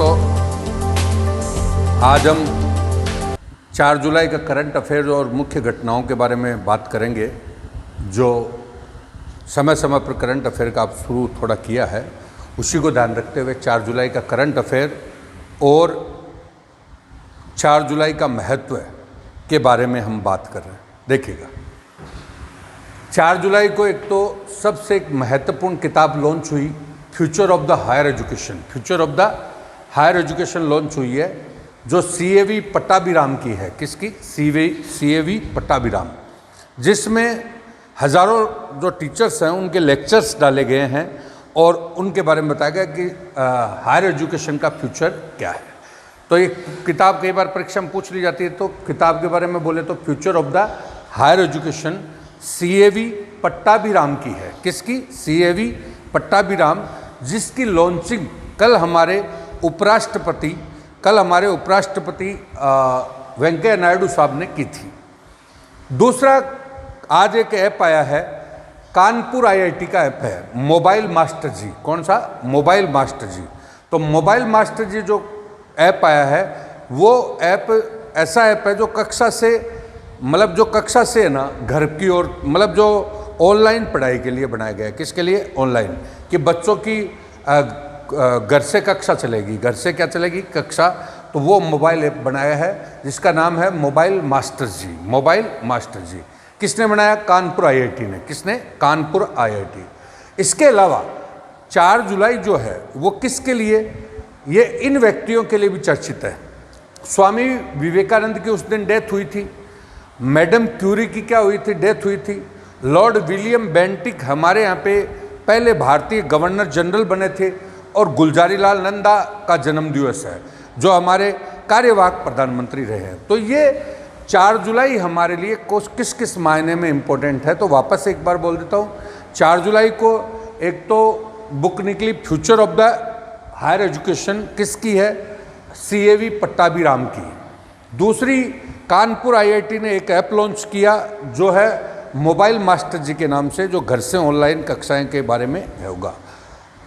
दोस्तों, आज हम 4 जुलाई का करंट अफेयर और मुख्य घटनाओं के बारे में बात करेंगे। जो समय समय पर करंट अफेयर का आप शुरू थोड़ा किया है, उसी को ध्यान रखते हुए 4 जुलाई का करंट अफेयर और 4 जुलाई का महत्व के बारे में हम बात कर रहे हैं। देखिएगा, 4 जुलाई को एक तो सबसे एक महत्वपूर्ण किताब लॉन्च हुई, future of the higher education. Future of the higher education launch हुई है, जो CAV पट्टाभिराम की है। किसकी? CAV पट्टाभिराम, जिसमें हज़ारों जो टीचर्स हैं उनके लेक्चर्स डाले गए हैं और उनके बारे में बताया गया कि हायर एजुकेशन का फ्यूचर क्या है। तो ये किताब कई बार परीक्षा में पूछ ली जाती है, तो किताब के बारे में बोले तो future of the higher education CAV Pattabhiram की है। किसकी? CAV पट्टाभिराम, जिसकी लॉन्चिंग कल हमारे उपराष्ट्रपति वेंकैया नायडू साहब ने की थी। दूसरा, आज एक ऐप आया है, कानपुर IIT का ऐप है, मोबाइल मास्टर जी। कौन सा? मोबाइल मास्टर जी। तो मोबाइल मास्टर जी जो ऐप आया है, वो ऐप ऐसा ऐप है जो कक्षा से है ना, घर की ओर, मतलब जो ऑनलाइन पढ़ाई के लिए बनाया गया है। किसके लिए? ऑनलाइन, कि बच्चों की घर से कक्षा चलेगी। घर से क्या चलेगी? कक्षा। तो वो मोबाइल ऐप बनाया है जिसका नाम है मोबाइल मास्टर जी। मोबाइल मास्टर जी किसने बनाया? कानपुर IIT ने। किसने? कानपुर IIT। इसके अलावा 4 जुलाई जो है वो किसके लिए? ये इन व्यक्तियों के लिए भी चर्चित है। स्वामी विवेकानंद की उस दिन डेथ हुई थी। मैडम क्यूरी की क्या हुई थी? डेथ हुई थी। लॉर्ड विलियम बेंटिक हमारे यहाँ पे पहले भारतीय गवर्नर जनरल बने थे। और गुलजारी लाल नंदा का जन्मदिवस है, जो हमारे कार्यवाहक प्रधानमंत्री रहे हैं। तो ये 4 जुलाई हमारे लिए किस किस मायने में इम्पोर्टेंट है, तो वापस एक बार बोल देता हूँ। 4 जुलाई को एक तो बुक निकली future of the higher education, किसकी है? CAV पट्टाभिराम की। दूसरी, कानपुर IIT ने एक ऐप लॉन्च किया जो है मोबाइल मास्टर जी के नाम से, जो घर से ऑनलाइन कक्षाएं के बारे में होगा।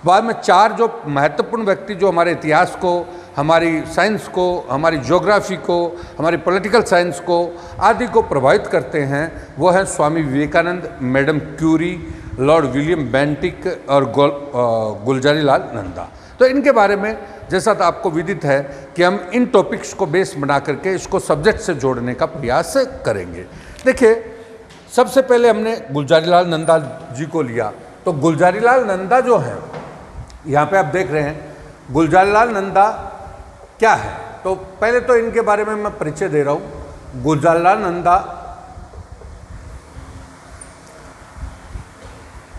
बाद में 4 जो महत्वपूर्ण व्यक्ति जो हमारे इतिहास को, हमारी साइंस को, हमारी ज्योग्राफी को, हमारी पॉलिटिकल साइंस को आदि को प्रभावित करते हैं, वो हैं Swami Vivekananda, Madame Curie, Lord William Bentinck और गुलजारी लाल नंदा। तो इनके बारे में जैसा तो आपको विदित है कि हम इन टॉपिक्स को बेस बना करके इसको सब्जेक्ट से जोड़ने का प्रयास करेंगे। देखिए, सबसे पहले हमने गुलजारी लाल नंदा जी को लिया। तो गुलजारी लाल नंदा जो हैं, यहाँ पे आप देख रहे हैं, गुलजारी लाल नंदा क्या है? तो पहले तो इनके बारे में मैं परिचय दे रहा हूँ। गुलजारी लाल नंदा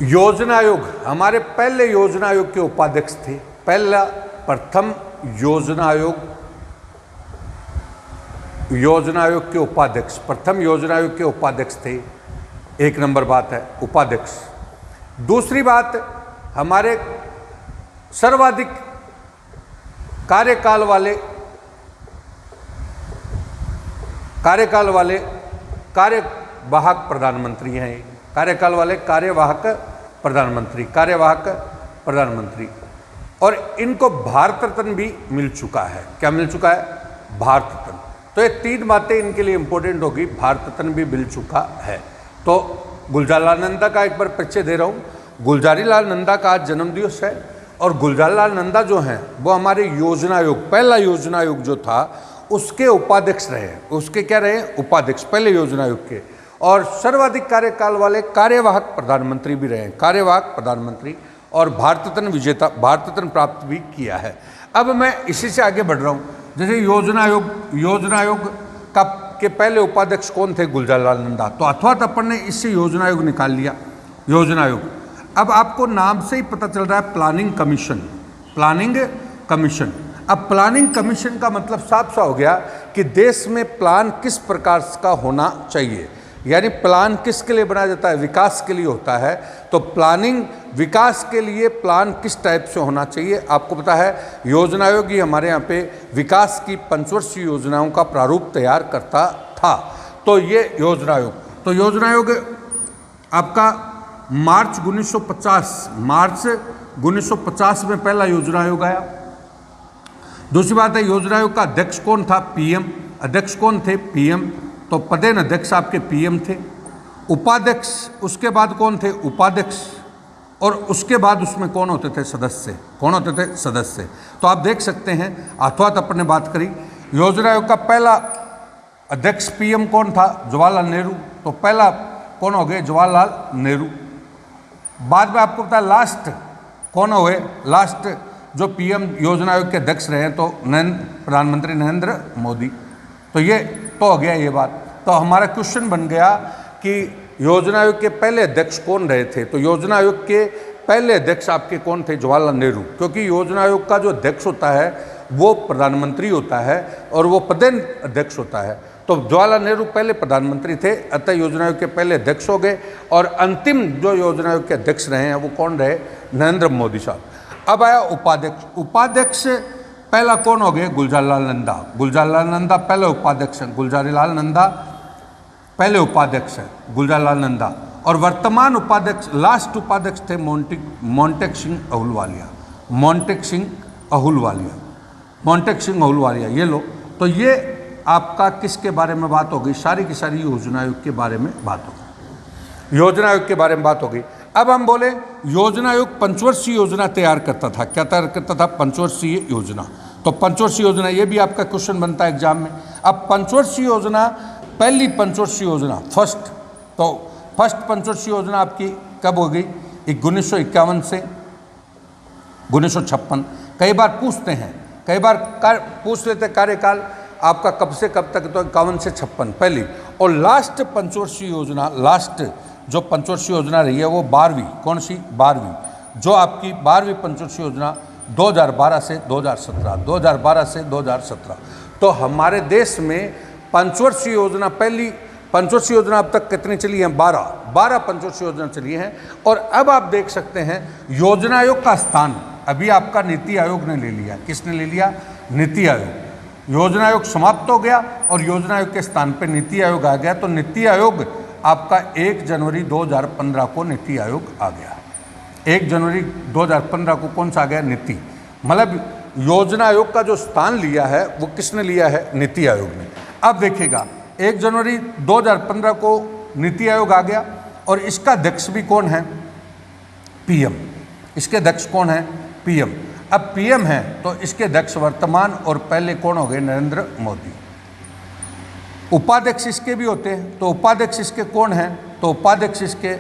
योजना आयोग, हमारे पहले योजना आयोग के उपाध्यक्ष थे। प्रथम योजना आयोग के उपाध्यक्ष, प्रथम योजना आयोग के उपाध्यक्ष थे। एक नंबर बात है, उपाध्यक्ष। दूसरी बात, हमारे सर्वाधिक कार्यकाल वाले कार्यवाहक प्रधानमंत्री हैं। कार्यवाहक प्रधानमंत्री, और इनको भारत रत्न भी मिल चुका है। क्या मिल चुका है? भारत रत्न। तो ये 3 बातें इनके लिए इंपॉर्टेंट होगी। भारत रत्न भी मिल चुका है। तो गुलजारी लाल नंदा का एक बार परिचय दे रहा हूँ। गुलजारी लाल नंदा का आज जन्मदिवस है, और गुलजारी लाल नंदा जो हैं वो हमारे योजना आयोग, पहला योजना आयोग जो था उसके उपाध्यक्ष रहे। उसके क्या रहे? उपाध्यक्ष, पहले योजना आयोग के। और सर्वाधिक कार्यकाल वाले कार्यवाहक प्रधानमंत्री भी रहे, कार्यवाहक प्रधानमंत्री, और भारत रत्न प्राप्त भी किया है। अब मैं इसी से आगे बढ़ रहा हूँ। जैसे योजना आयोग के पहले उपाध्यक्ष कौन थे? गुलजारी लाल नंदा। तो अथवा अपन ने इससे योजना आयोग निकाल लिया। योजना आयोग, अब आपको नाम से ही पता चल रहा है, प्लानिंग कमीशन। अब प्लानिंग कमीशन का मतलब साफ सा हो गया कि देश में प्लान किस प्रकार का होना चाहिए, यानी प्लान किसके लिए बनाया जाता है? विकास के लिए होता है। तो प्लानिंग, विकास के लिए प्लान किस टाइप से होना चाहिए? आपको पता है, योजना आयोग ही हमारे यहाँ पे विकास की पंचवर्षीय योजनाओं का प्रारूप तैयार करता था। तो ये योजना आयोग आपका मार्च 1950 में पहला योजना आयोग आया। दूसरी बात है योजना आयोग का अध्यक्ष कौन था, पीएम। अध्यक्ष कौन थे, पीएम। तो पदेन अध्यक्ष आपके पीएम थे। उपाध्यक्ष उसके बाद कौन थे, उपाध्यक्ष। और उसके बाद उसमें कौन होते थे, सदस्य। कौन होते थे, सदस्य। तो आप देख सकते हैं अथवा अपन ने बात करी योजना आयोग का पहला अध्यक्ष पीएम कौन था, जवाहरलाल नेहरू। तो पहला कौन हो गए, जवाहरलाल नेहरू। बाद में आपको पता है लास्ट कौन हुए, लास्ट जो पीएम योजना आयोग के अध्यक्ष रहे तो प्रधानमंत्री नरेंद्र मोदी। तो ये तो हो गया ये बात। तो हमारा क्वेश्चन बन गया कि योजना आयोग के पहले अध्यक्ष कौन रहे थे। तो योजना आयोग के पहले अध्यक्ष आपके कौन थे, जवाहरलाल नेहरू। क्योंकि योजना आयोग का जो अध्यक्ष होता है वो प्रधानमंत्री होता है और वो पदेन अध्यक्ष होता है। तो जवाहरलाल नेहरू पहले प्रधानमंत्री थे, अतः योजना आयोग के पहले अध्यक्ष हो गए। और अंतिम जो योजना आयोग के अध्यक्ष रहे हैं वो कौन रहे, नरेंद्र मोदी साहब। अब आया उपाध्यक्ष। उपाध्यक्ष पहला कौन हो गए, गुलजारीलाल नंदा। गुलजारीलाल नंदा पहले उपाध्यक्ष हैं। गुलजारीलाल नंदा पहले उपाध्यक्ष हैं, गुलजारीलाल नंदा। और वर्तमान उपाध्यक्ष, लास्ट उपाध्यक्ष थे मोंटेक सिंह अहलूवालिया। मोंटेक सिंह अहलूवालिया, मोंटेक सिंह अहलूवालिया, ये लो। तो ये आपका किसके बारे में बात हो गई, सारी की सारी योजना आयोग के बारे में बात हो गई। योजना आयोग के बारे में बात हो गई। अब हम बोले योजना आयोग पंचवर्षीय योजना तैयार करता था। क्या तैयार करता था, पंचवर्षीय योजना। तो पंचवर्षीय योजना, ये भी आपका क्वेश्चन बनता है एग्जाम में। अब पंचवर्षीय योजना, पहली पंचवर्षीय योजना फर्स्ट, तो फर्स्ट पंचवर्षीय योजना आपकी कब हो गई, 1951 से 1956। कई बार पूछते हैं, कई बार पूछ लेते कार्यकाल आपका कब से कब तक, तो 51 से 56 पहली। और लास्ट पंचवर्षीय योजना, लास्ट जो पंचवर्षीय योजना रही है वो 12वीं, कौन सी, 12वीं, जो आपकी 12वीं पंचवर्षीय योजना 2012 से 2017, 2012 से 2017। तो हमारे देश में पंचवर्षीय योजना, पहली पंचवर्षीय योजना अब तक कितनी चली है, 12 पंचवर्षीय योजना चली हैं। और अब आप देख सकते हैं योजना आयोग का स्थान अभी आपका नीति आयोग ने ले लिया। किसने ले लिया, नीति आयोग। योजना आयोग समाप्त हो गया और योजना आयोग के स्थान पे नीति आयोग आ गया। तो नीति आयोग आपका 1 जनवरी 2015 को नीति आयोग आ गया। 1 जनवरी 2015 को कौन सा आ गया, नीति। मतलब योजना आयोग का जो स्थान लिया है वो किसने लिया है, नीति आयोग ने। अब देखिएगा 1 जनवरी 2015 को नीति आयोग आ गया और इसका अध्यक्ष भी कौन है, पीएम। इसके अध्यक्ष कौन है, पीएम। अब पीएम है तो इसके अध्यक्ष वर्तमान और पहले कौन हो गए, नरेंद्र मोदी। उपाध्यक्ष इसके भी होते हैं। तो उपाध्यक्ष इसके कौन हैं, तो उपाध्यक्ष इसके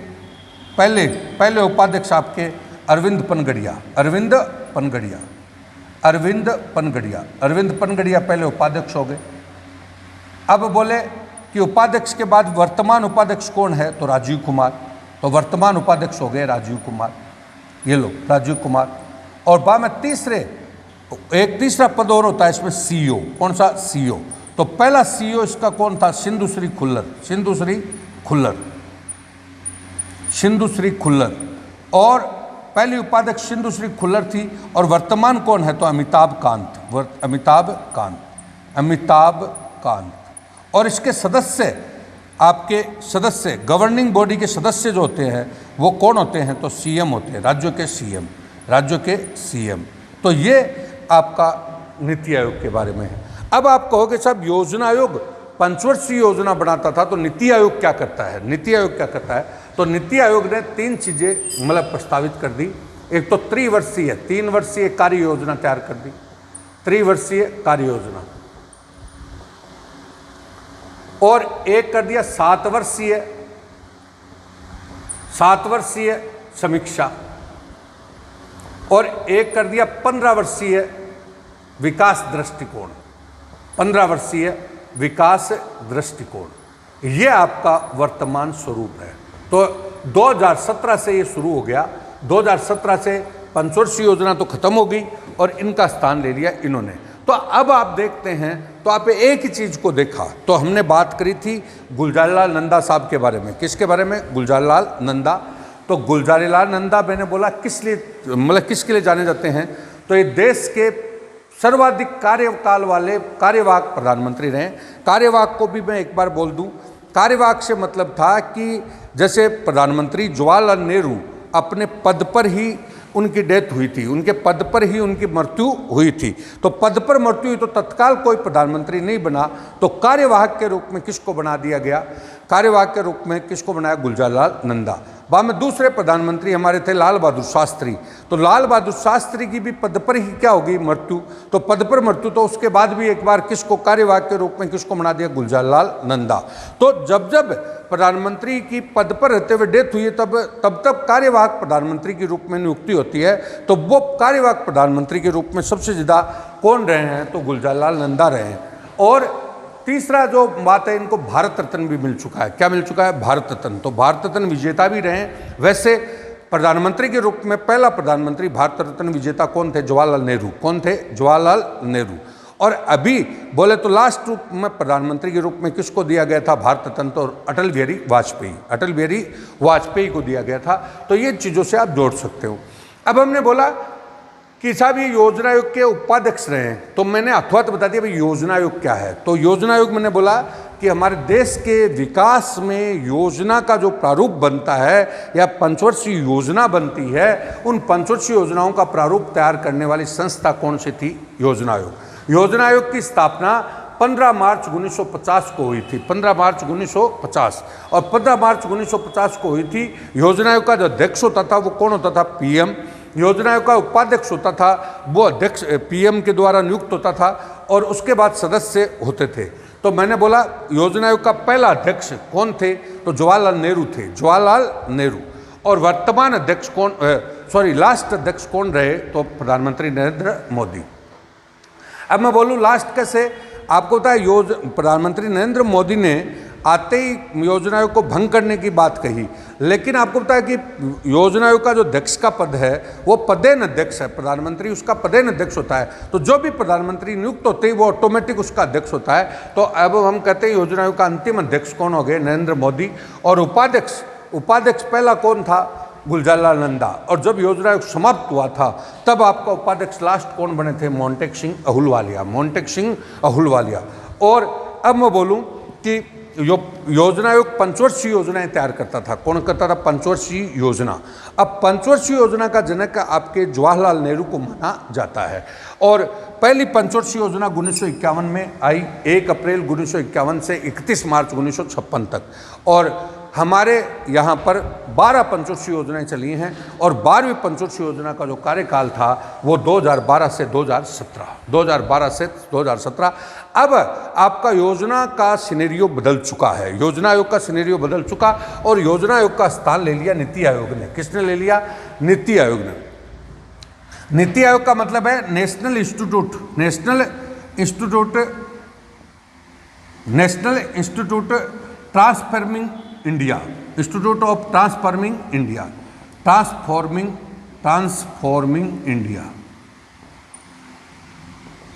पहले उपाध्यक्ष आपके अरविंद पनगड़िया। अरविंद पनगड़िया, अरविंद पनगड़िया, अरविंद पनगड़िया पहले उपाध्यक्ष हो गए। अब बोले कि उपाध्यक्ष के बाद वर्तमान उपाध्यक्ष कौन है, तो राजीव कुमार। तो वर्तमान उपाध्यक्ष हो गए राजीव कुमार, ये लो राजीव कुमार। और बाद में एक तीसरा पद और होता है इसमें, सीईओ। कौन सा, सीईओ। तो पहला सीईओ इसका कौन था, सिंधुश्री खुल्लर। सिंधुश्री खुल्लर, सिंधुश्री खुल्लर। और पहली उपाध्यक्ष सिंधुश्री खुल्लर थी। और वर्तमान कौन है, तो अमिताभ कांत, अमिताभ कांत, अमिताभ कांत। और इसके सदस्य, आपके सदस्य, गवर्निंग बॉडी के सदस्य जो होते हैं वो कौन होते हैं, तो सीएम होते हैं, राज्यों के सीएम, राज्यों के सीएम। तो ये आपका नीति आयोग के बारे में है। अब आप कहोगे साहब योजना आयोग पंचवर्षीय योजना बनाता था तो नीति आयोग क्या करता है, नीति आयोग क्या करता है। तो नीति आयोग ने 3 चीज़ें मतलब प्रस्तावित कर दी। एक तो त्रिवर्षीय, 3 वर्षीय कार्य योजना तैयार कर दी, त्रिवर्षीय कार्य योजना। और एक कर दिया 7 वर्षीय समीक्षा। और एक कर दिया 15 वर्षीय विकास दृष्टिकोण, 15 वर्षीय विकास दृष्टिकोण। ये आपका वर्तमान स्वरूप है। तो 2017 से ये शुरू हो गया। 2017 से पंचवर्षीय योजना तो खत्म हो गई और इनका स्थान ले लिया इन्होंने। तो अब आप देखते हैं, तो आप एक ही चीज़ को देखा। तो हमने बात करी थी गुलजारीलाल नंदा साहब के बारे में। किसके बारे में, गुलजारीलाल नंदा। तो गुलजारीलाल नंदा मैंने बोला किस लिए, मतलब किसके लिए जाने जाते हैं, तो ये देश के सर्वाधिक कार्यकाल वाले कार्यवाहक प्रधानमंत्री रहे। कार्यवाहक को भी मैं एक बार बोल दूं, कार्यवाहक से मतलब था कि जैसे प्रधानमंत्री जवाहरलाल नेहरू अपने पद पर ही उनकी डेथ हुई थी, उनके पद पर ही उनकी मृत्यु हुई थी। तो पद पर मृत्यु हुई तो तत्काल कोई प्रधानमंत्री नहीं बना, तो कार्यवाहक के रूप में किसको बना दिया गया? कार्यवाहक के रूप में किसको बनाया? गुलजारलाल नंदा। बाद में दूसरे प्रधानमंत्री हमारे थे लाल बहादुर शास्त्री। तो लाल बहादुर शास्त्री की भी पद पर ही क्या होगी? मृत्यु। तो पद पर मृत्यु, तो उसके बाद भी एक बार किसको कार्यवाहक के रूप में किसको बना दिया? गुलजारलाल नंदा। तो जब जब प्रधानमंत्री की पद पर रहते हुए डेथ हुई है तब कार्यवाहक प्रधानमंत्री के रूप में नियुक्ति होती है। तो वो कार्यवाहक प्रधानमंत्री के रूप में सबसे ज़्यादा कौन रहे हैं? तो गुलजारलाल नंदा रहे हैं। और तीसरा जो बात है, इनको भारत रत्न भी मिल चुका है। क्या मिल चुका है? भारत रत्न। तो भारत रत्न विजेता भी रहे हैं। वैसे प्रधानमंत्री के रूप में पहला प्रधानमंत्री भारत रत्न विजेता कौन थे? जवाहरलाल नेहरू। कौन थे? जवाहरलाल नेहरू। और अभी बोले तो लास्ट रूप में प्रधानमंत्री के रूप में किसको दिया गया था भारत रत्न? तो अटल बिहारी वाजपेयी। अटल बिहारी वाजपेयी को दिया गया था। तो ये चीज़ों से आप जोड़ सकते हो। अब हमने बोला कि साहब ये योजना आयोग के उपाध्यक्ष रहे हैं, तो मैंने अथवा बता दिया भाई योजना आयोग क्या है। तो योजना आयोग मैंने बोला कि हमारे देश के विकास में योजना का जो प्रारूप बनता है या पंचवर्षीय योजना बनती है, उन पंचवर्षीय योजनाओं का प्रारूप तैयार करने वाली संस्था कौन सी थी? योजना आयोग। योजना आयोग की स्थापना 15 मार्च 1950 को हुई थी। 15 मार्च 1950। और 15 मार्च 1950 को हुई थी। योजना आयोग का जो अध्यक्ष होता था वो कौन होता था? पीएम। योजना आयोग का उपाध्यक्ष होता था, वो अध्यक्ष पीएम के द्वारा नियुक्त होता था, और उसके बाद सदस्य होते थे। तो मैंने बोला योजना आयोग का पहला अध्यक्ष कौन थे? तो जवाहरलाल नेहरू थे। जवाहरलाल नेहरू। और वर्तमान अध्यक्ष कौन, लास्ट अध्यक्ष कौन रहे? तो प्रधानमंत्री नरेंद्र मोदी। अब मैं बोलूँ लास्ट कैसे? आपको पता है प्रधानमंत्री नरेंद्र मोदी ने आते ही योजना आयोग को भंग करने की बात कही, लेकिन आपको पता है कि योजना आयोग का जो अध्यक्ष का पद है वो पदेन अध्यक्ष है। प्रधानमंत्री उसका पदेन अध्यक्ष होता है। तो जो भी प्रधानमंत्री नियुक्त होते ही वो ऑटोमेटिक उसका अध्यक्ष होता है। तो अब हम कहते हैं योजना आयोग का अंतिम अध्यक्ष कौन हो गए? नरेंद्र मोदी। और उपाध्यक्ष पहला कौन था? गुलजारलाल नंदा। और जब योजना आयोग समाप्त हुआ था तब आपका उपाध्यक्ष लास्ट कौन बने थे? मोंटेक सिंह अहलूवालिया। मोंटेक सिंह अहलूवालिया। और अब मैं बोलूँ कि योजना आयोग पंचवर्षीय योजनाएं तैयार करता था। कौन करता था? पंचवर्षीय योजना। अब पंचवर्षीय योजना का जनक आपके जवाहरलाल नेहरू को माना जाता है। और पहली पंचवर्षीय योजना 1951 में आई, 1 अप्रैल 1951 से 31 मार्च 1956 तक। और हमारे यहाँ पर 12 पंचवर्षीय योजनाएं चली हैं। और 12वीं पंचवर्षीय योजना का जो कार्यकाल था वो 2012 से 2017। अब आपका योजना का सिनेरियो बदल चुका है। योजना आयोग का सिनेरियो बदल चुका और योजना आयोग का स्थान ले लिया नीति आयोग ने। किसने ले लिया? नीति आयोग ने। नीति आयोग का मतलब है national institute transforming India. Institute of transforming India.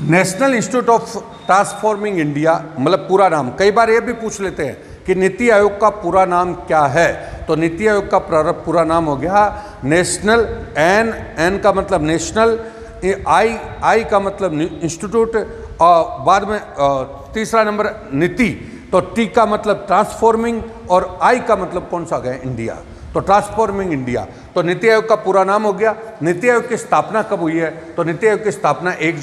National institute of transforming India मतलब पूरा नाम। कई बार ये भी पूछ लेते हैं कि नीति आयोग का पूरा नाम क्या है? तो नीति आयोग का पूरा नाम हो गया नेशनल, एन का मतलब नेशनल, आई का मतलब इंस्टीट्यूट, और बाद में तीसरा नंबर नीति, तो टी का मतलब ट्रांसफॉर्मिंग, और आई का मतलब कौन सा गया? इंडिया। तो ट्रांसफॉर्मिंग इंडिया। तो नीति आयोग का पूरा नाम हो गया। नीति आयोग की स्थापना कब हुई है? तो नीति आयोग की स्थापना 1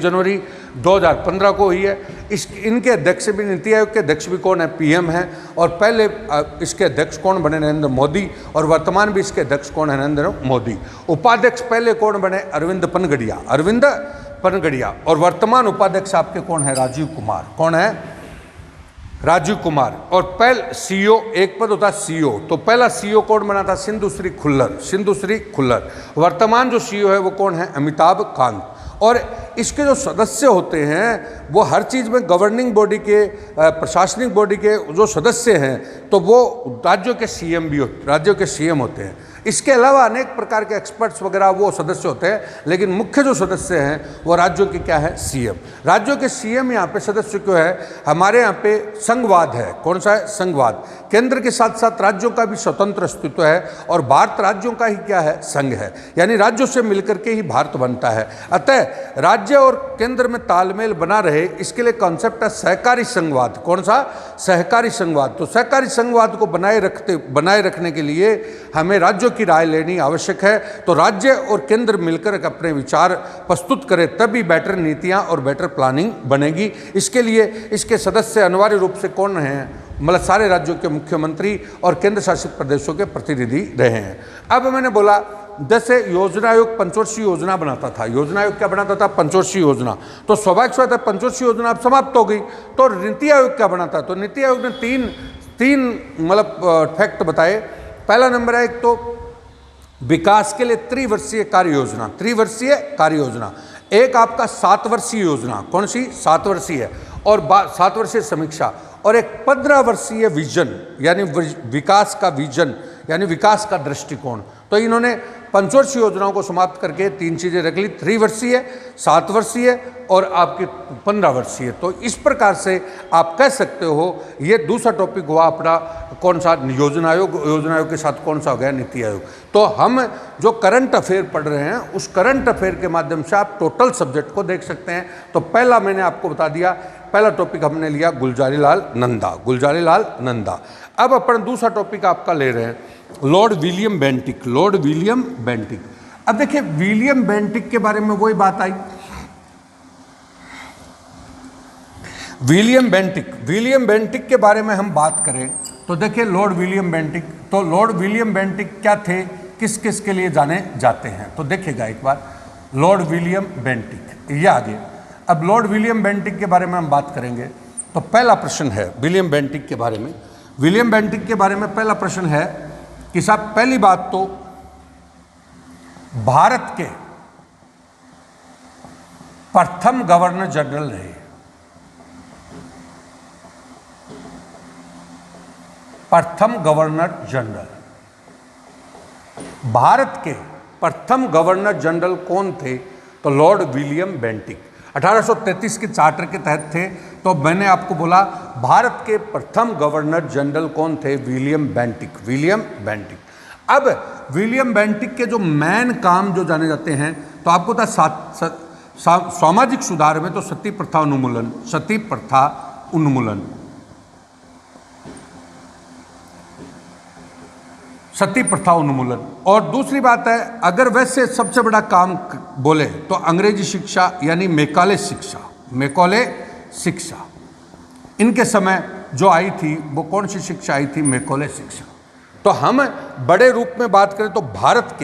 जनवरी 2015 को हुई है। इनके अध्यक्ष भी, नीति आयोग के अध्यक्ष भी कौन है? पीएम है। और पहले इसके अध्यक्ष कौन बने? नरेंद्र मोदी। और वर्तमान भी इसके अध्यक्ष कौन है? नरेंद्र मोदी। उपाध्यक्ष पहले कौन बने? अरविंद पनगड़िया। और वर्तमान उपाध्यक्ष आपके कौन है? राजीव कुमार। कौन है? राजीव कुमार। और पहले सीईओ, एक पद होता है सीईओ। तो पहला सीईओ कौन बना था? सिंधु श्री खुल्लर। वर्तमान जो सीईओ है वो कौन है? अमिताभ कांत। और इसके जो सदस्य होते हैं वो हर चीज़ में गवर्निंग बॉडी के, प्रशासनिक बॉडी के जो सदस्य हैं तो वो राज्यों के सीएम होते हैं। इसके अलावा अनेक प्रकार के एक्सपर्ट्स वगैरह वो सदस्य होते हैं, लेकिन मुख्य जो सदस्य हैं वो राज्यों के क्या है? सीएम। राज्यों के सीएम यहाँ पे सदस्य क्यों है? हमारे यहाँ पे संघवाद है। कौन सा है? संघवाद। केंद्र के साथ साथ राज्यों का भी स्वतंत्र अस्तित्व है और भारत राज्यों का ही क्या है? संघ है। यानी राज्यों से मिलकर के ही भारत बनता है। अतः राज्य और केंद्र में तालमेल बना रहे, इसके लिए कॉन्सेप्ट है सहकारी संघवाद। कौन सा? सहकारी संघवाद। तो सहकारी संघवाद को बनाए रखने के लिए हमें राज्यों की राय लेनी आवश्यक है। तो राज्य और केंद्र मिलकर अपने विचार प्रस्तुत करें, तभी बेटर नीतियां और बेटर प्लानिंग बनेगी। इसके लिए इसके सदस्य अनिवार्य रूप से कौन हैं, मतलब सारे राज्यों के मुख्यमंत्री और केंद्र शासित प्रदेशों के प्रतिनिधि रहे हैं। अब मैंने बोला जैसे योजना आयोग पंचवर्षीय योजना बनाता था, योजना आयोग क्या बनाता था, पंचवर्षीय योजना, तो स्वाभाविक बात है पंचवर्षीय योजना अब समाप्त हो गई, तो नीति आयोग क्या बनाता, तो नीति आयोग ने तीन मतलब फैक्ट बताए। पहला नंबर है, एक तो विकास के लिए त्रिवर्षीय कार्य योजना, त्रिवर्षीय कार्य योजना, एक आपका 7 वर्षीय योजना, कौन सी 7 वर्षीय और 7 वर्षीय समीक्षा, और एक 15 वर्षीय विजन, यानी विकास का विजन यानी विकास का दृष्टिकोण। तो इन्होंने पंचवर्षीय योजनाओं को समाप्त करके 3 चीजें रख ली, त्रिवर्षीय, 7 वर्षीय और आपकी 15 वर्षीय। तो इस प्रकार से आप कह सकते हो ये दूसरा टॉपिक हुआ अपना कौन सा, योजना आयोग, योजना आयोग के साथ कौन सा हो गया, नीति आयोग। तो हम जो करंट अफेयर पढ़ रहे हैं उस करंट अफेयर के माध्यम से आप टोटल सब्जेक्ट को देख सकते हैं। तो पहला मैंने आपको बता दिया, पहला टॉपिक हमने लिया गुलजारीलाल नंदा, गुलजारीलाल नंदा। अब अपन दूसरा टॉपिक आपका ले रहे हैं Lord William Bentinck, Lord William Bentinck. अब देखिए विलियम बेंटिक के बारे में वही बात आई, विलियम बेंटिक, विलियम बेंटिक के बारे में हम बात करें तो देखिए लॉर्ड विलियम बेंटिक, तो लॉर्ड विलियम बेंटिक क्या थे, किस किस के लिए जाने जाते हैं, तो देखिएगा एक बार लॉर्ड विलियम बेंटिक, ये आगे। अब लॉर्ड विलियम बेंटिक के बारे में हम बात करेंगे तो पहला प्रश्न है विलियम बेंटिक के बारे में, विलियम बेंटिक के बारे में पहला प्रश्न है कि साहब पहली बात तो भारत के प्रथम गवर्नर जनरल रहे, प्रथम गवर्नर जनरल, भारत के प्रथम गवर्नर जनरल कौन थे, तो लॉर्ड विलियम बेंटिक 1833 के चार्टर के तहत थे। तो मैंने आपको बोला भारत के प्रथम गवर्नर जनरल कौन थे, विलियम बेंटिक, विलियम बेंटिक। अब विलियम बेंटिक के जो मेन काम जो जाने जाते हैं तो आपको था सामाजिक सुधार में तो सती प्रथा उन्मूलन, सती प्रथा उन्मूलन, सती प्रथा उन्मूलन। और दूसरी बात है अगर वैसे सबसे बड़ा काम बोले तो अंग्रेजी शिक्षा यानी मैकाले शिक्षा, मैकाले शिक्षा इनके समय जो आई थी वो कौन सी शिक्षा आई थी, मैकाले शिक्षा। तो हम बड़े रूप में बात करें तो भारत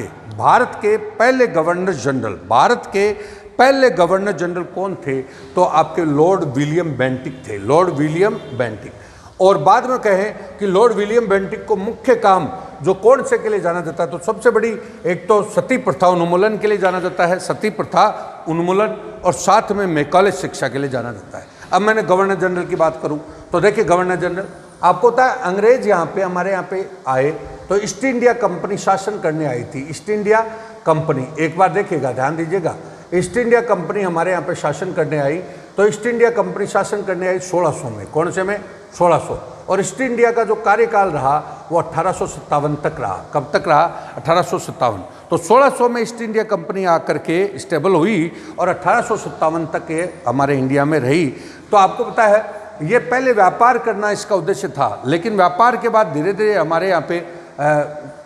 के पहले गवर्नर जनरल, भारत के पहले गवर्नर जनरल कौन थे, तो आपके लॉर्ड विलियम बेंटिक थे, लॉर्ड विलियम बेंटिक। और बाद में कहें कि लॉर्ड विलियम बेंटिक को मुख्य काम जो कौन से के लिए जाना जाता है, तो सबसे बड़ी एक तो सती प्रथा उन्मूलन के लिए जाना जाता है, सती प्रथा उन्मूलन, और साथ में मैकाले शिक्षा के लिए जाना जाता है। अब मैंने गवर्नर जनरल की बात करूं तो देखिए गवर्नर जनरल आपको पता है अंग्रेज यहाँ पे हमारे यहाँ पे आए तो ईस्ट इंडिया कंपनी शासन करने आई थी, ईस्ट इंडिया कंपनी, एक बार देखिएगा ध्यान दीजिएगा, ईस्ट इंडिया कंपनी हमारे यहाँ पे शासन करने आई। तो ईस्ट इंडिया कंपनी शासन करने आई 1600 में, कौन से में 1600, और ईस्ट इंडिया का जो कार्यकाल रहा वो 1857 तक रहा। कब तक रहा, 1857। तो 1600 में ईस्ट इंडिया कंपनी आकर के स्टेबल हुई और 1857 तक ये हमारे इंडिया में रही। तो आपको पता है ये पहले व्यापार करना इसका उद्देश्य था, लेकिन व्यापार के बाद धीरे धीरे हमारे यहाँ पे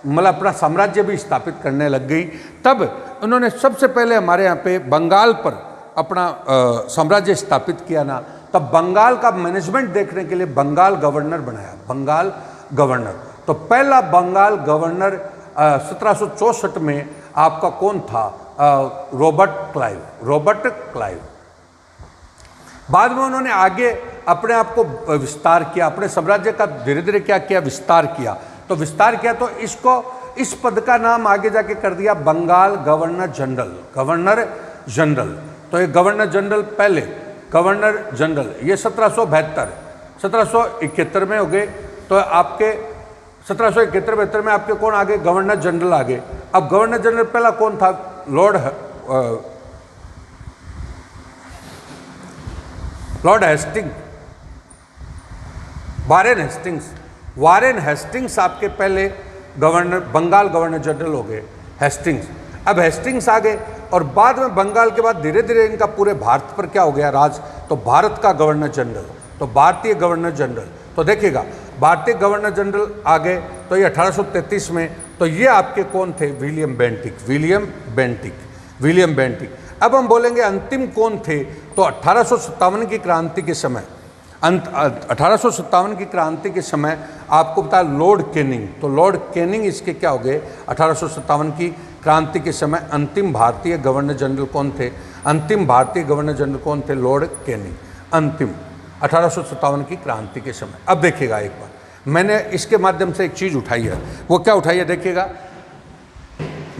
मतलब अपना साम्राज्य भी स्थापित करने लग गई। तब उन्होंने सबसे पहले हमारे यहाँ पे बंगाल पर अपना साम्राज्य स्थापित किया ना, तब बंगाल का मैनेजमेंट देखने के लिए बंगाल गवर्नर बनाया, बंगाल गवर्नर। तो पहला बंगाल गवर्नर 1764 में आपका कौन था, रॉबर्ट क्लाइव, रॉबर्ट क्लाइव। बाद में उन्होंने आगे अपने आप को विस्तार किया, अपने साम्राज्य का धीरे धीरे क्या किया, विस्तार किया। तो विस्तार किया तो इसको इस पद का नाम आगे जाके कर दिया Bengal governor general, governor general. तो ये गवर्नर जनरल पहले गवर्नर जनरल ये 1771 में हो गए। तो आपके 1771-72 में आपके कौन आगे, गवर्नर जनरल आगे। अब गवर्नर जनरल पहला कौन था, lord Hasting, Warren Hastings, Warren Hastings आपके पहले गवर्नर, बंगाल गवर्नर जनरल हो गए हेस्टिंग्स। अब हेस्टिंग्स आ गए और बाद में बंगाल के बाद धीरे धीरे इनका पूरे भारत पर क्या हो गया राज, तो भारत का गवर्नर जनरल, तो भारतीय गवर्नर जनरल। तो देखिएगा भारतीय गवर्नर जनरल आ गए तो ये 1833 में, तो ये आपके कौन थे? William Bentinck, William Bentinck, William Bentinck. अब हम बोलेंगे अंतिम कौन थे, तो 1857 की क्रांति के समय, 1857 की क्रांति के समय आपको पता लॉर्ड कैनिंग, तो लॉर्ड कैनिंग इसके क्या हो गए? 1857 की क्रांति के समय अंतिम भारतीय गवर्नर जनरल कौन थे? अंतिम भारतीय गवर्नर जनरल कौन थे? लॉर्ड कैनिंग, अंतिम 1857 की क्रांति के समय। अब देखिएगा एक बार, मैंने इसके माध्यम से एक चीज उठाई है, वो क्या उठाई है देखिएगा।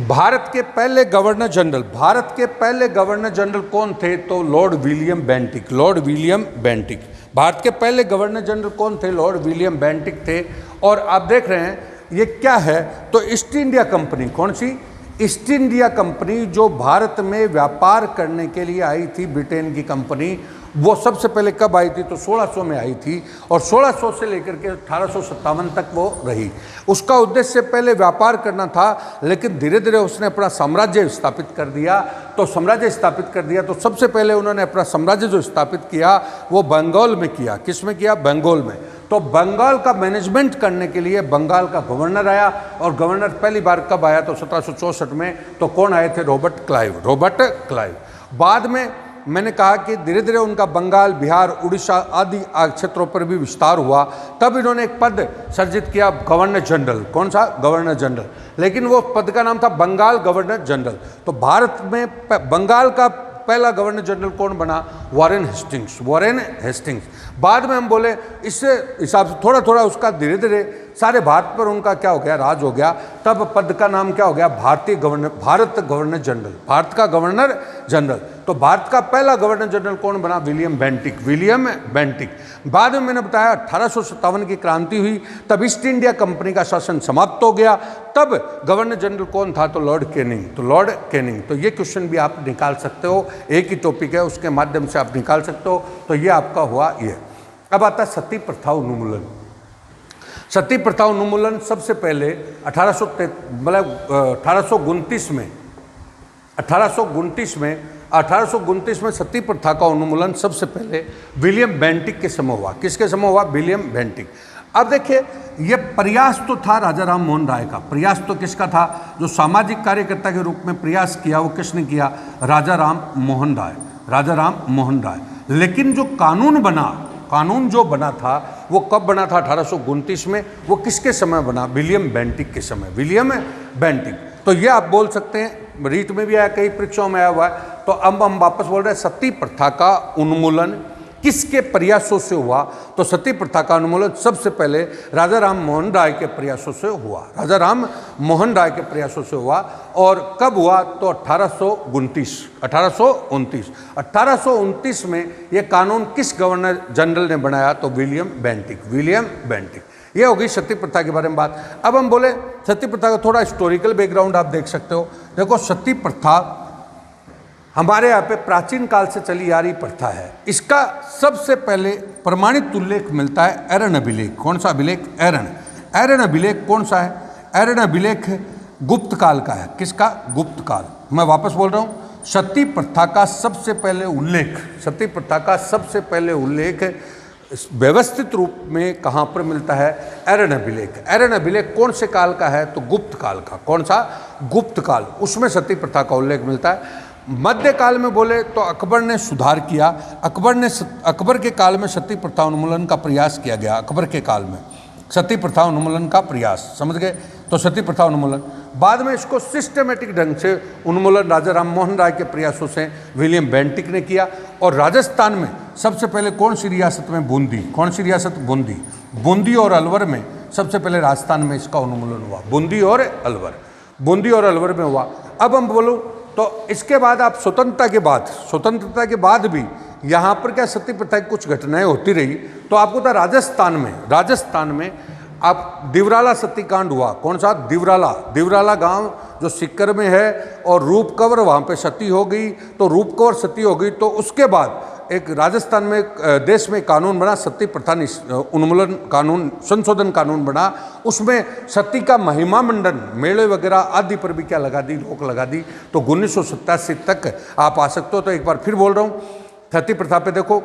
भारत के पहले गवर्नर जनरल, भारत के पहले गवर्नर जनरल कौन थे? तो Lord William Bentinck, Lord William Bentinck. Bharat के पहले गवर्नर जनरल कौन थे? लॉर्ड विलियम बेंटिक थे। और आप देख रहे हैं ये क्या है, तो ईस्ट इंडिया कंपनी, कौन सी? ईस्ट इंडिया कंपनी, जो भारत में व्यापार करने के लिए आई थी, ब्रिटेन की कंपनी, वो सबसे पहले कब आई थी? तो 1600 में आई थी और 1600 से लेकर के 1857 तक वो रही। उसका उद्देश्य पहले व्यापार करना था, लेकिन धीरे धीरे उसने अपना साम्राज्य स्थापित कर दिया। तो साम्राज्य स्थापित कर दिया तो सबसे पहले उन्होंने अपना साम्राज्य जो स्थापित किया वो बंगाल में किया। किस में किया? बंगाल में। तो बंगाल का मैनेजमेंट करने के लिए बंगाल का गवर्नर आया, और गवर्नर पहली बार कब आया? तो 1764 में। तो कौन आए थे? Robert Clive, Robert Clive. बाद में मैंने कहा कि धीरे धीरे उनका बंगाल, बिहार, उड़ीसा आदि क्षेत्रों पर भी विस्तार हुआ। तब इन्होंने एक पद सर्जित किया, गवर्नर जनरल। कौन सा? Governor general. लेकिन वो पद का नाम था बंगाल गवर्नर जनरल। तो भारत में बंगाल का पहला गवर्नर जनरल कौन बना? Warren Hastings, Warren Hastings. बाद में हम बोले इस हिसाब से थोड़ा थोड़ा उसका धीरे धीरे सारे भारत पर उनका क्या हो गया? राज हो गया। तब पद का नाम क्या हो गया? भारतीय governor, Bharat governor general, Bharat का गवर्नर जनरल। तो भारत का पहला गवर्नर जनरल कौन बना? William Bentinck, William Bentinck. बाद में मैंने बताया 1857 की क्रांति हुई, तब ईस्ट इंडिया कंपनी का शासन समाप्त हो गया। तब गवर्नर जनरल कौन था? तो लॉर्ड कैनिंग, तो लॉर्ड कैनिंग। तो ये क्वेश्चन भी आप निकाल सकते हो, एक ही टॉपिक है, उसके माध्यम से आप निकाल सकते हो। तो ये आपका हुआ ये। अब आता है सती प्रथा उन्मूलन। सती प्रथा उन्मूलन सबसे पहले 1829 में 1829 में सती प्रथा का उन्मूलन सबसे पहले विलियम बेंटिक के समय हुआ। किसके समय हुआ? William Bentinck. अब देखिए ये प्रयास तो था राजा राम मोहन राय का। प्रयास तो किसका था? जो सामाजिक कार्यकर्ता के रूप में प्रयास किया वो किसने किया? राजा राम मोहन राय, राजा राम मोहन राय। लेकिन जो कानून बना, कानून जो बना था वो कब बना था? 1829 में। वो किसके समय बना? विलियम बेंटिक के समय, विलियम बेंटिक। तो ये आप बोल सकते हैं, रीट में भी आया, कई परीक्षाओं में आया हुआ है। तो अब हम वापस बोल रहे हैं सती प्रथा का उन्मूलन किसके प्रयासों से हुआ? तो सती प्रथा का उन्मूलन सबसे पहले राजा राम मोहन राय के प्रयासों से हुआ, राजा राम मोहन राय के प्रयासों से हुआ। और कब हुआ? तो 1829 में ये कानून किस गवर्नर जनरल ने बनाया? तो विलियम बेंटिक, विलियम बेंटिक। ये होगी सती प्रथा के बारे में बात। अब हम बोले सती प्रथा का थोड़ा हिस्टोरिकल बैकग्राउंड आप देख सकते हो। देखो सती प्रथा हमारे यहाँ पे प्राचीन काल से चली आ रही प्रथा है। इसका सबसे पहले प्रमाणित उल्लेख मिलता है एरन अभिलेख। कौन सा अभिलेख? एरन अभिलेख कौन सा है? एरन अभिलेख गुप्त काल का है। किसका? गुप्त काल। मैं वापस बोल रहा हूँ, सती प्रथा का सबसे पहले उल्लेख, सती प्रथा का सबसे पहले उल्लेख व्यवस्थित रूप में कहाँ पर मिलता है? एरन अभिलेख। एरन अभिलेख कौन से काल का है? तो गुप्त काल का। कौन सा? गुप्त काल। उसमें सती प्रथा का उल्लेख मिलता है। मध्यकाल में बोले तो अकबर ने सुधार किया। अकबर के काल में सती प्रथा उन्मूलन का प्रयास किया गया। अकबर के काल में सती प्रथा उन्मूलन का प्रयास, समझ गए? तो सती प्रथा उन्मूलन। बाद में इसको सिस्टमेटिक ढंग से उन्मूलन राजा राम मोहन राय के प्रयासों से विलियम बेंटिक ने किया। और राजस्थान में सबसे पहले कौन सी रियासत में? बूंदी। कौन सी रियासत? बूंदी। बूंदी और अलवर में सबसे पहले राजस्थान में इसका उन्मूलन हुआ। बूंदी और अलवर, बूंदी और अलवर में हुआ। अब हम बोलो तो इसके बाद आप स्वतंत्रता के बाद भी यहाँ पर क्या सती प्रथा की कुछ घटनाएं होती रही। तो आपको था राजस्थान में आप दिवराला सतीकांड हुआ। कौन सा? दिवराला गांव जो सिक्कर में है, और रूपकंवर वहाँ पे सती हो गई। तो रूपकंवर सती हो गई तो उसके बाद एक राजस्थान में देश में कानून बना, सती प्रथा उन्मूलन कानून, संशोधन कानून बना। उसमें सती का महिमा मंडन, मेले वगैरह आदि पर भी क्या लगा दी? रोक लगा दी। तो 1987 तक आप आ सकते हो। तो एक बार फिर बोल रहा हूँ, सती प्रथा पे देखो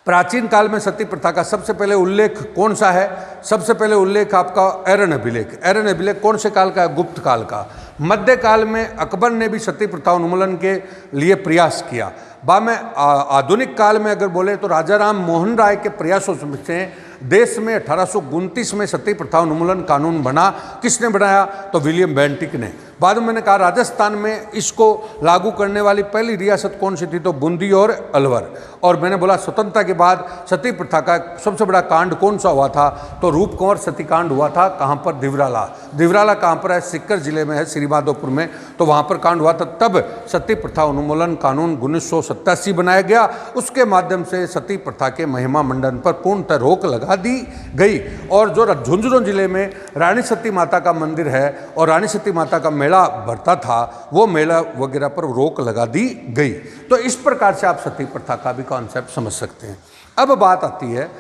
प्राचीन काल में सती प्रथा का सबसे पहले उल्लेख कौन सा है? सबसे पहले उल्लेख आपका एरन अभिलेख। एरन अभिलेख कौन से काल का है? गुप्त काल का। मध्य काल में अकबर ने भी सती प्रथा उन्मूलन के लिए प्रयास किया। बाद में आधुनिक काल में अगर बोले तो राजा राम मोहन राय के प्रयासों से देश में 1829 में सती प्रथा उन्मूलन कानून बना। किसने बनाया? तो विलियम बेंटिक ने। बाद में मैंने कहा राजस्थान में इसको लागू करने वाली पहली रियासत कौन सी थी? तो बूंदी और अलवर। और मैंने बोला स्वतंत्रता के बाद सती प्रथा का सबसे बड़ा कांड कौन सा हुआ था? तो रूप कंवर सतीकांड हुआ था। कहाँ पर? दिवराला। दिवराला कहाँ पर है? सीकर जिले में है, श्री माधोपुर में। तो वहाँ पर कांड हुआ था। तब सती प्रथा उन्मूलन कानून 1987 बनाया गया। उसके माध्यम से सती प्रथा के महिमा मंडन पर पूर्णतः रोक लगा दी गई। और जो झुंझुनू जिले में रानी सती माता का मंदिर है और रानी सती माता का मेला भरता था, वो मेला वगैरह पर रोक लगा दी गई। तो इस प्रकार से आप सती प्रथा का भी कॉन्सेप्ट समझ सकते हैं। अब बात आती है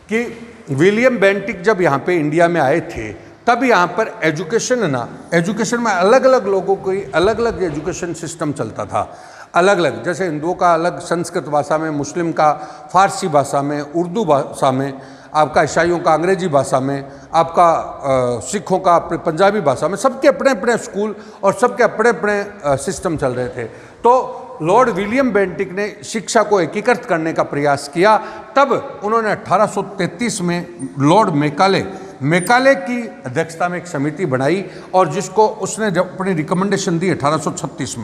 कि विलियम बेंटिक जब यहाँ पे इंडिया में आए थे, तब यहाँ पर एजुकेशन में अलग अलग लोगों को अलग अलग एजुकेशन सिस्टम चलता था। अलग अलग, जैसे हिंदुओं का अलग संस्कृत भाषा में, मुस्लिम का फारसी भाषा में, उर्दू भाषा में, आपका ईसाइयों का अंग्रेजी भाषा में, आपका सिखों का अपने पंजाबी भाषा में, सबके अपने अपने स्कूल और सबके अपने अपने सिस्टम चल रहे थे। तो लॉर्ड विलियम बेंटिक ने शिक्षा को एकीकृत करने का प्रयास किया। तब उन्होंने 1833 में लॉर्ड मेकाले की अध्यक्षता में एक समिति बनाई और जिसको उसने जब अपनी रिकमेंडेशन दी 1836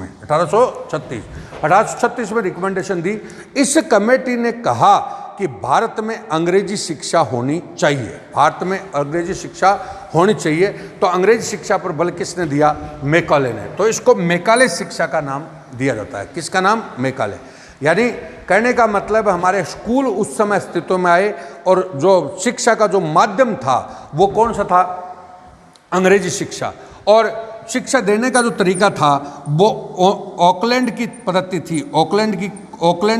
में रिकमेंडेशन दी। इस कमेटी ने कहा कि भारत में अंग्रेजी शिक्षा होनी चाहिए, भारत में अंग्रेजी शिक्षा होनी चाहिए। तो अंग्रेजी शिक्षा पर बल किसने दिया? मेकाले ने। तो इसको मेकाले शिक्षा का नाम दिया जाता है। किसका नाम? मेकाले। यानी कहने का मतलब हमारे स्कूल उस समय अस्तित्व में आए और जो शिक्षा का जो माध्यम था वो कौन सा था? अंग्रेजी शिक्षा। और शिक्षा देने का जो तरीका था वो ऑकलैंड की पद्धति थी। ऑकलैंड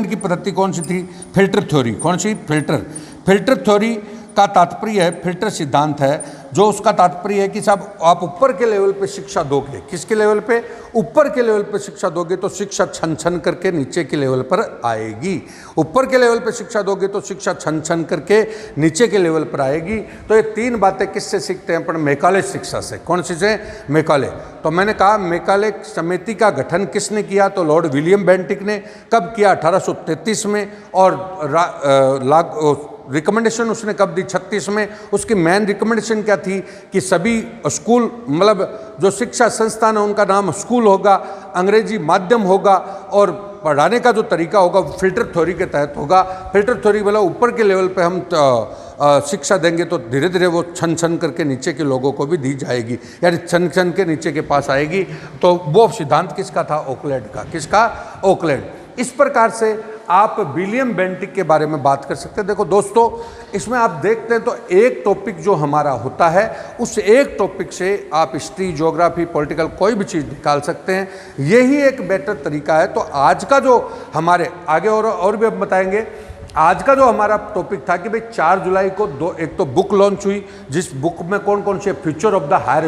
की पद्धति कौन सी थी? Filter theory. कौन सी? फिल्टर थ्योरी का तात्पर्य है, फिल्टर सिद्धांत है, जो उसका तात्पर्य है कि साहब आप ऊपर के लेवल पे शिक्षा दोगे। किसके लेवल पे? ऊपर के लेवल पे शिक्षा दोगे तो शिक्षा छन छन करके नीचे के लेवल पर आएगी। ऊपर के लेवल पे शिक्षा दोगे तो शिक्षा छन छन करके नीचे के लेवल पर आएगी। तो ये तीन बातें किससे सीखते हैं? अपन मेकाले शिक्षा से। कौन सी से? मेकाले। तो मैंने कहा मेकाले समिति का गठन किसने किया? तो लॉर्ड विलियम बेंटिक ने। कब किया? 1833 में। और रिकमेंडेशन उसने कब दी? 36 में। उसकी मेन रिकमेंडेशन क्या थी? कि सभी स्कूल, मतलब जो शिक्षा संस्थान है उनका नाम स्कूल होगा, अंग्रेजी माध्यम होगा और पढ़ाने का जो तरीका होगा वो फिल्टर थ्योरी के तहत होगा। फिल्टर थ्योरी वाला ऊपर के लेवल पे हम शिक्षा देंगे तो धीरे धीरे वो छन छन करके नीचे के लोगों को भी दी जाएगी, यानी छन छन के नीचे के पास आएगी। तो वो सिद्धांत किसका था? ऑकलैंड का। किसका? ऑकलैंड। इस प्रकार से आप विलियम बेंटिक के बारे में बात कर सकते हैं। देखो दोस्तों, इसमें आप देखते हैं तो एक टॉपिक जो हमारा होता है उस एक टॉपिक से आप हिस्ट्री, ज्योग्राफी, पॉलिटिकल कोई भी चीज़ निकाल सकते हैं। यही एक बेटर तरीका है। तो आज का जो हमारे आगे और भी अब बताएंगे। आज का जो हमारा टॉपिक था कि भाई 4 जुलाई को एक तो बुक लॉन्च हुई, जिस बुक में कौन कौन से future of the higher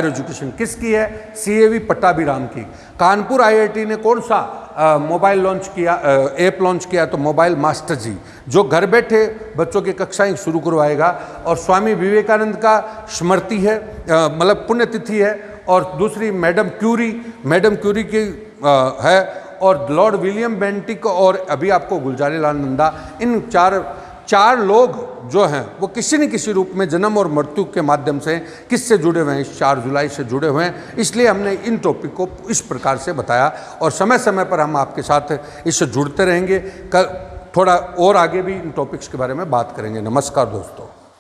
education किसकी है? CAV पट्टाभिराम की। कानपुर IIT ने कौन सा मोबाइल लॉन्च किया, ऐप लॉन्च किया? तो मोबाइल मास्टर जी, जो घर बैठे बच्चों की कक्षाएं शुरू करवाएगा। और स्वामी विवेकानंद का स्मृति है, मतलब पुण्यतिथि है। और दूसरी मैडम क्यूरी की है। और लॉर्ड विलियम बेंटिक और अभी आपको गुलजारी लाल नंदा, इन चार लोग जो हैं वो किसी न किसी रूप में जन्म और मृत्यु के माध्यम से किससे जुड़े हुए हैं? इस 4 जुलाई से जुड़े हुए हैं। इसलिए हमने इन टॉपिक को इस प्रकार से बताया और समय समय पर हम आपके साथ इससे जुड़ते रहेंगे। कल थोड़ा और आगे भी इन टॉपिक्स के बारे में बात करेंगे। नमस्कार दोस्तों।